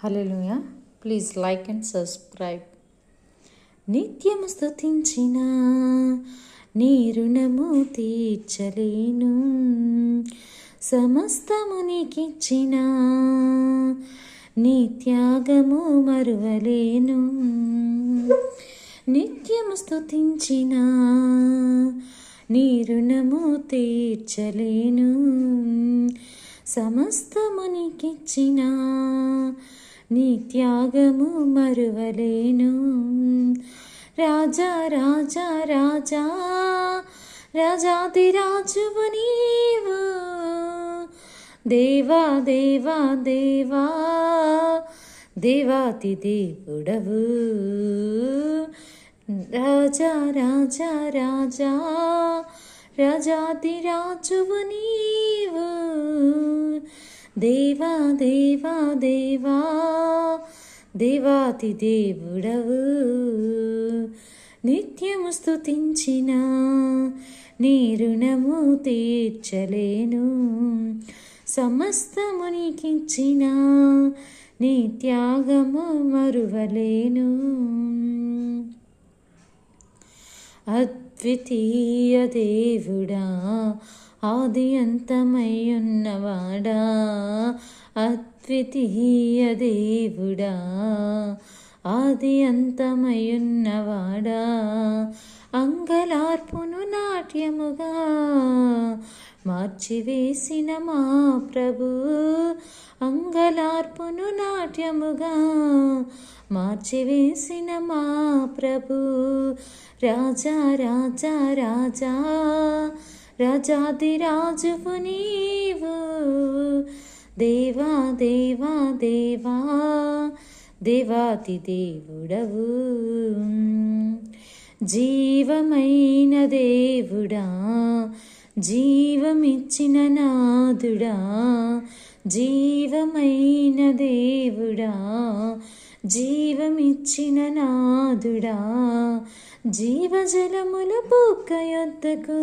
Hallelujah. Please like and subscribe. నిత్యము స్తుతించిన నీ రుణము తీర్చలేను, సమస్తము నీకిచ్చిన నీ త్యాగము మరువలేను. నిత్యము స్తుతించిన నీ రుణము తీర్చలేను, సమస్తము నీకిచ్చిన నీ త్యాగము మరువలేను. రాజా రాజా రాజా రాజాది రాజువు నీవు, దేవా దేవా దేవా దేవాతి దేవుడవు. రాజా రాజా రాజా రాజాది రాజువు నీవు, దేవా దేవా దేవా దేవాతి దేవుడవు. నిత్యము స్తుతించిన నీ రుణము తీర్చలేను, సమస్తము నీకిచ్చిన నీ త్యాగము మరువలేను. అద్వితీయ దేవుడా, ఆది అంతమై ఉన్నవాడా, అద్వితీయ దేవుడా, ఆది అంతమై ఉన్నవాడా, అంగలార్పును నాట్యముగా మార్చివేసిన మా ప్రభు, అంగలార్పును నాట్యముగా మార్చివేసిన మా ప్రభు. రాజా రాజా రాజా రాజాది రాజువు నీవు, దేవా దేవా దేవా దేవాతి దేవుడవు. జీవమైన దేవుడా, జీవమిచ్చిన నాదుడా, జీవమైన దేవుడా, జీవమిచ్చిన నాదుడా, జీవజలముల బుగ్గ యొద్దకు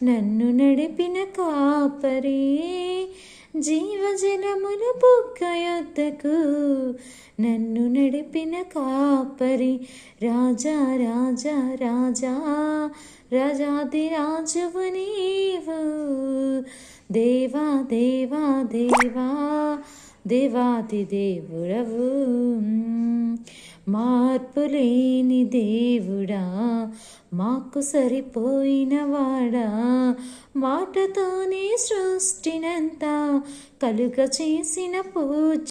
నన్ను నడిపిన కాపరి, జీవజలముల బుగ్గ యొద్దకు నన్ను నడిపిన కాపరి. రాజా రాజా రాజా రాజాది రాజువు నీవు, దేవా దేవా దేవా దేవాతి దేవుడవు. మార్పులేని దేవుడా, మాకు సరిపోయిన వాడా, మాటతోనే సృష్టినంతా కలుగ చేసిన పూజ